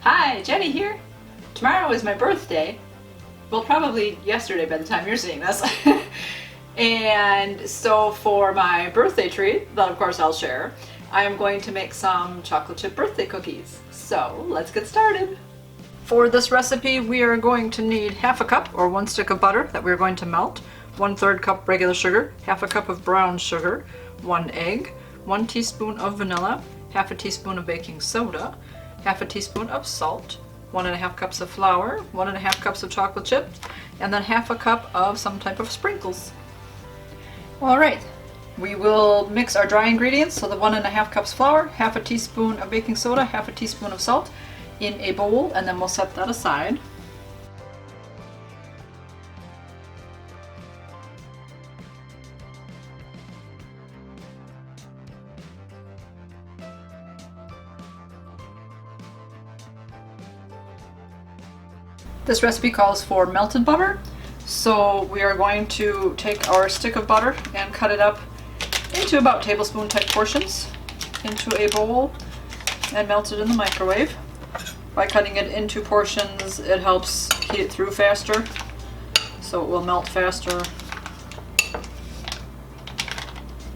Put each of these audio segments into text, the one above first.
Hi, Jenny here. Tomorrow is my birthday. Well, probably yesterday by the time you're seeing this. And so for my birthday treat, that of course I'll share, I am going to make some chocolate chip birthday cookies. So let's get started. For this recipe, we are going to need half a cup or 1 stick of butter that we're going to melt, 1/3 cup regular sugar, half a cup of brown sugar, 1 egg, 1 teaspoon of vanilla, half a teaspoon of baking soda, half a teaspoon of salt, 1½ cups of flour, 1½ cups of chocolate chips, and then half a cup of some type of sprinkles. All right, we will mix our dry ingredients, so the 1½ cups flour, half a teaspoon of baking soda, half a teaspoon of salt in a bowl, and then we'll set that aside. This recipe calls for melted butter, so we are going to take our stick of butter and cut it up into about tablespoon type portions into a bowl and melt it in the microwave. By cutting it into portions, it helps heat it through faster, so it will melt faster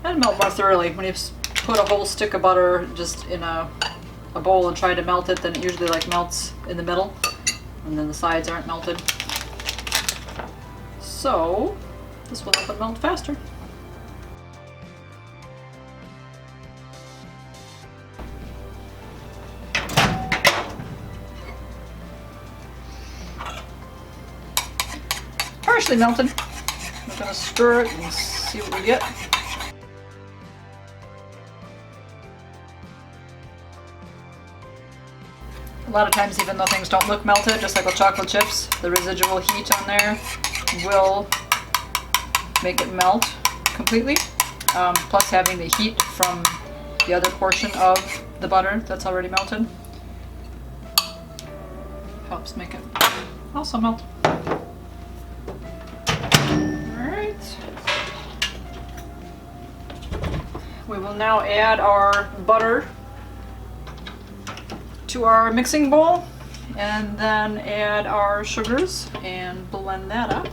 and melt more thoroughly. When you put a whole stick of butter just in a bowl and try to melt it, then it usually melts in the middle, and then the sides aren't melted. So this will help it melt faster. Partially melted. I'm going to stir it and see what we get. A lot of times, even though things don't look melted, just like with chocolate chips, the residual heat on there will make it melt completely. Plus having the heat from the other portion of the butter that's already melted helps make it also melt. Alright. We will now add our butter to our mixing bowl, and then add our sugars and blend that up.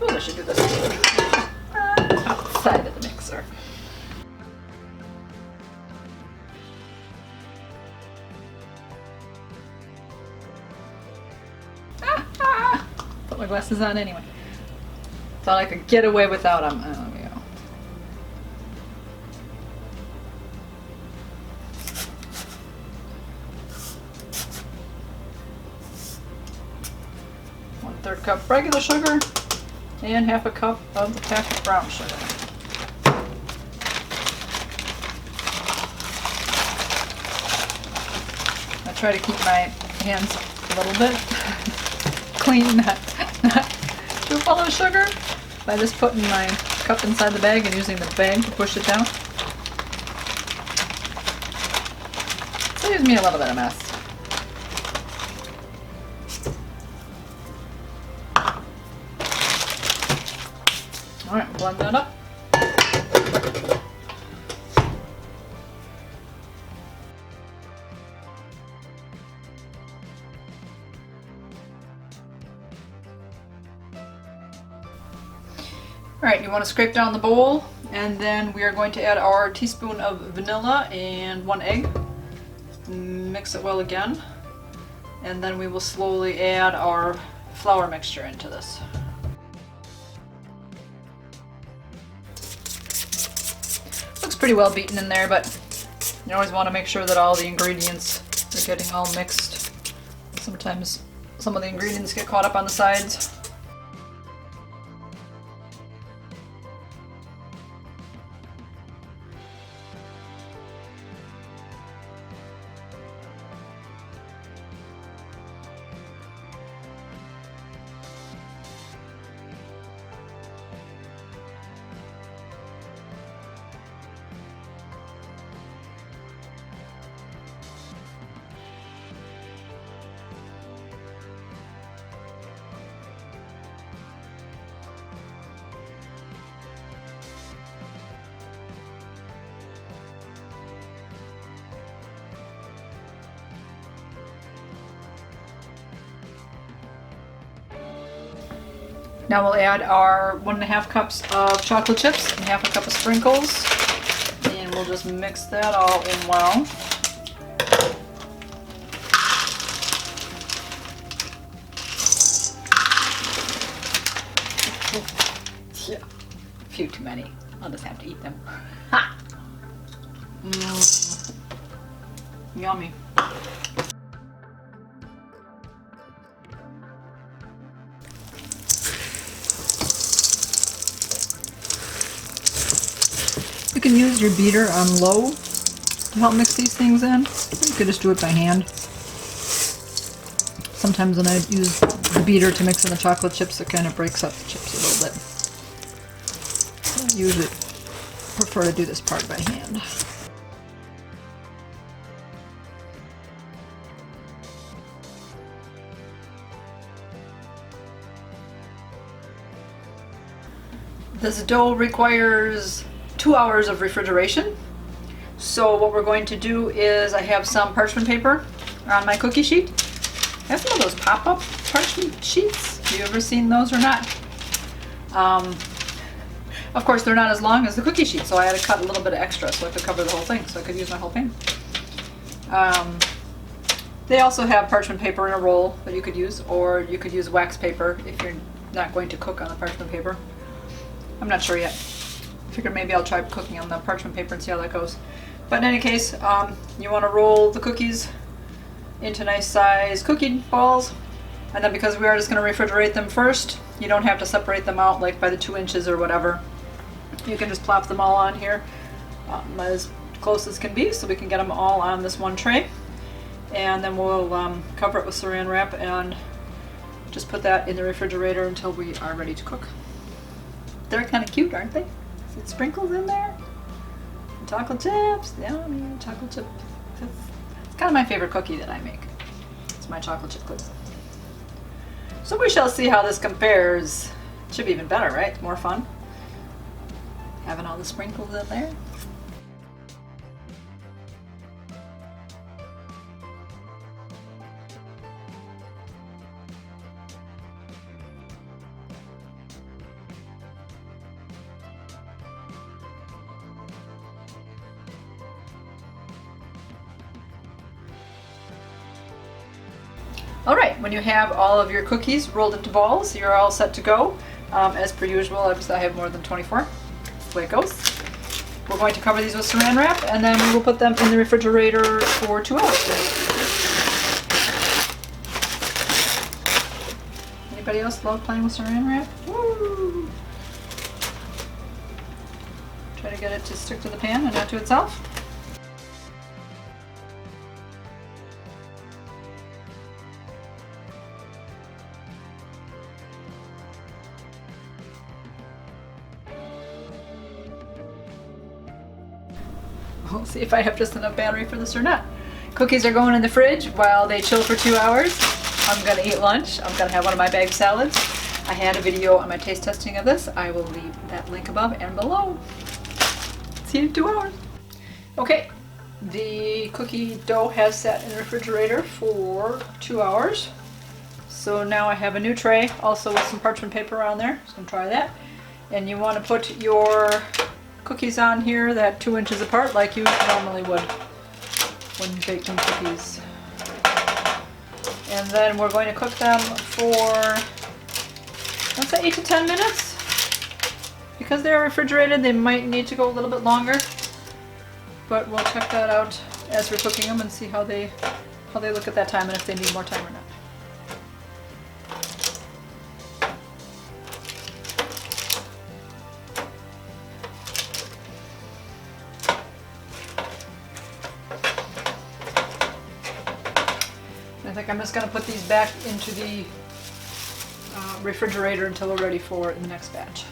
Oh, I should do this outside of the mixer. Put my glasses on anyway. Thought I could get away without them. Oh, there we go. One-third cup regular sugar and half a cup of the packet brown sugar. I try to keep my hands a little bit clean, not too full of sugar, by just putting my cup inside the bag and using the bag to push it down. Saves me a little bit of mess. Alright, blend that up. Alright, you want to scrape down the bowl, and then we are going to add our teaspoon of vanilla and 1 egg. Mix it well again, and then we will slowly add our flour mixture into this. Looks pretty well beaten in there, but you always want to make sure that all the ingredients are getting all mixed. Sometimes some of the ingredients get caught up on the sides. Now we'll add our 1.5 cups of chocolate chips and 1/2 cup of sprinkles. And we'll just mix that all in well. Yeah, a few too many. I'll just have to eat them. Ha! Yummy. You can use your beater on low to help mix these things in. You could just do it by hand. Sometimes when I use the beater to mix in the chocolate chips, it kind of breaks up the chips a little bit. I usually prefer to do this part by hand. This dough requires 2 hours of refrigeration. So what we're going to do is I have some parchment paper on my cookie sheet. I have some of those pop-up parchment sheets. Have you ever seen those or not? Of course, they're not as long as the cookie sheet, so I had to cut a little bit of extra so I could cover the whole thing, so I could use my whole pan. They also have parchment paper in a roll that you could use, or you could use wax paper if you're not going to cook on the parchment paper. I'm not sure yet. I figured maybe I'll try cooking on the parchment paper and see how that goes. But in any case, you want to roll the cookies into nice size cookie balls. And then because we are just going to refrigerate them first, you don't have to separate them out like by the 2 inches or whatever. You can just plop them all on here as close as can be so we can get them all on this one tray. And then we'll cover it with saran wrap and just put that in the refrigerator until we are ready to cook. They're kind of cute, aren't they? See sprinkles in there? And chocolate chips. Yummy chocolate chip. It's kind of my favorite cookie that I make. It's my chocolate chip cookie. So we shall see how this compares. It should be even better, right? It's more fun. Having all the sprinkles in there. Alright, when you have all of your cookies rolled into balls, you're all set to go. As per usual, I have more than 24. That's the way it goes. We're going to cover these with saran wrap and then we will put them in the refrigerator for 2 hours. Anybody else love playing with saran wrap? Woo! Try to get it to stick to the pan and not to itself. We'll see if I have just enough battery for this or not. Cookies are going in the fridge while they chill for 2 hours. I'm gonna eat lunch. I'm gonna have one of my bag salads. I had a video on my taste testing of this. I will leave that link above and below. See you in 2 hours. Okay, the cookie dough has sat in the refrigerator for 2 hours. So now I have a new tray, also with some parchment paper on there. Just gonna try that. And you want to put your cookies on here that 2 inches apart like you normally would when baking cookies. And then we're going to cook them for, let's say 8 to 10 minutes. Because they're refrigerated, they might need to go a little bit longer. But we'll check that out as we're cooking them and see how they look at that time and if they need more time or not. I think I'm just going to put these back into the refrigerator until we're ready for the next batch.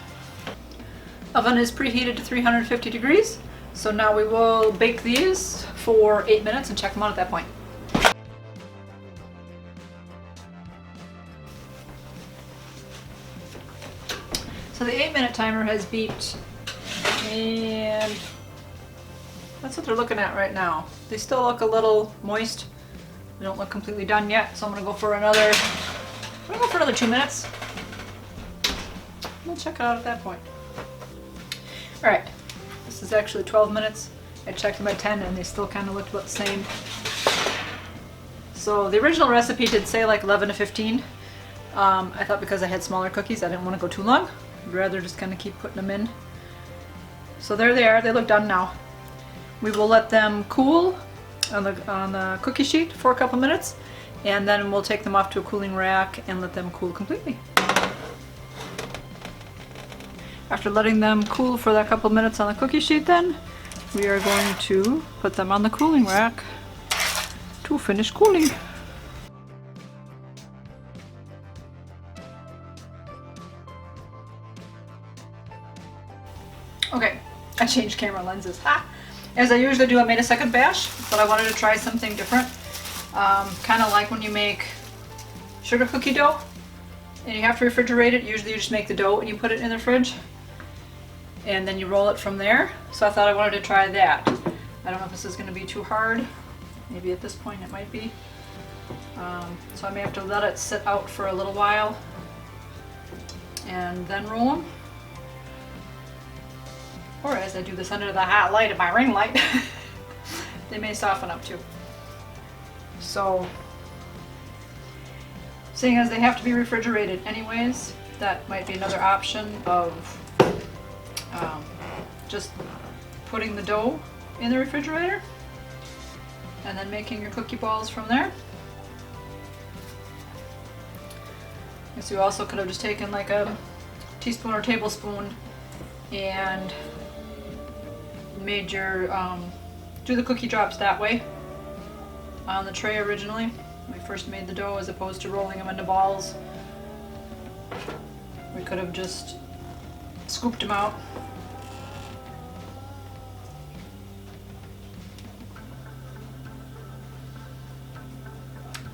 Oven is preheated to 350 degrees, so now we will bake these for 8 minutes and check them out at that point. So the 8-minute timer has beeped, and that's what they're looking at right now. They still look a little moist. They don't look completely done yet, so I'm gonna go for another 2 minutes. we'll check it out at that point. All right, this is actually 12 minutes. I checked them at 10 and they still kind of looked about the same. So the original recipe did say like 11 to 15. I thought because I had smaller cookies, I didn't want to go too long. I'd rather just kind of keep putting them in. So there they are, they look done now. We will let them cool on the cookie sheet for a couple minutes, and then we'll take them off to a cooling rack and let them cool completely. After letting them cool for that couple minutes on the cookie sheet, then we are going to put them on the cooling rack to finish cooling. Okay, I changed camera lenses. Ha! As I usually do, I made a second batch, but I wanted to try something different. Kind of like when you make sugar cookie dough and you have to refrigerate it. Usually you just make the dough and you put it in the fridge and then you roll it from there. So I thought I wanted to try that. I don't know if this is going to be too hard. Maybe at this point it might be. So I may have to let it sit out for a little while and then roll them. Or as I do this under the hot light of my ring light, they may soften up too. So, seeing as they have to be refrigerated anyways, that might be another option of just putting the dough in the refrigerator and then making your cookie balls from there. So you also could have just taken like a teaspoon or tablespoon and made your do the cookie drops that way on the tray originally when we first made the dough, as opposed to rolling them into balls. We could have just scooped them out.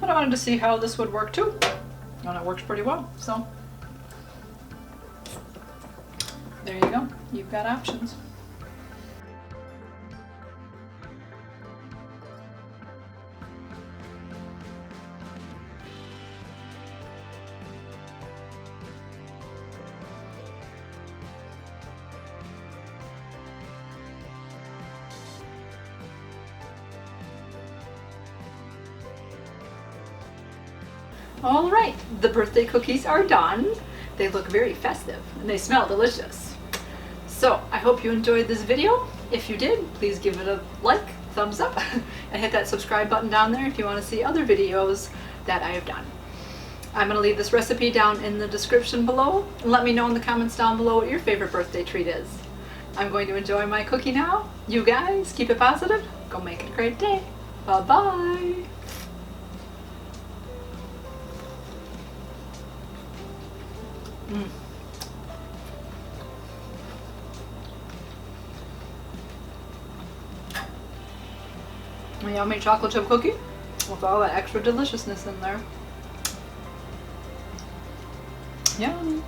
But I wanted to see how this would work too, and it works pretty well, so there you go, you've got options. All right, the birthday cookies are done. They look very festive and they smell delicious. So I hope you enjoyed this video. If you did, please give it a like, thumbs up, and hit that subscribe button down there if you want to see other videos that I have done. I'm going to leave this recipe down in the description below, and let me know in the comments down below what your favorite birthday treat is. I'm going to enjoy my cookie now. You guys, keep it positive. Go make it a great day. Bye-bye. A yummy chocolate chip cookie with all that extra deliciousness in there. Yum.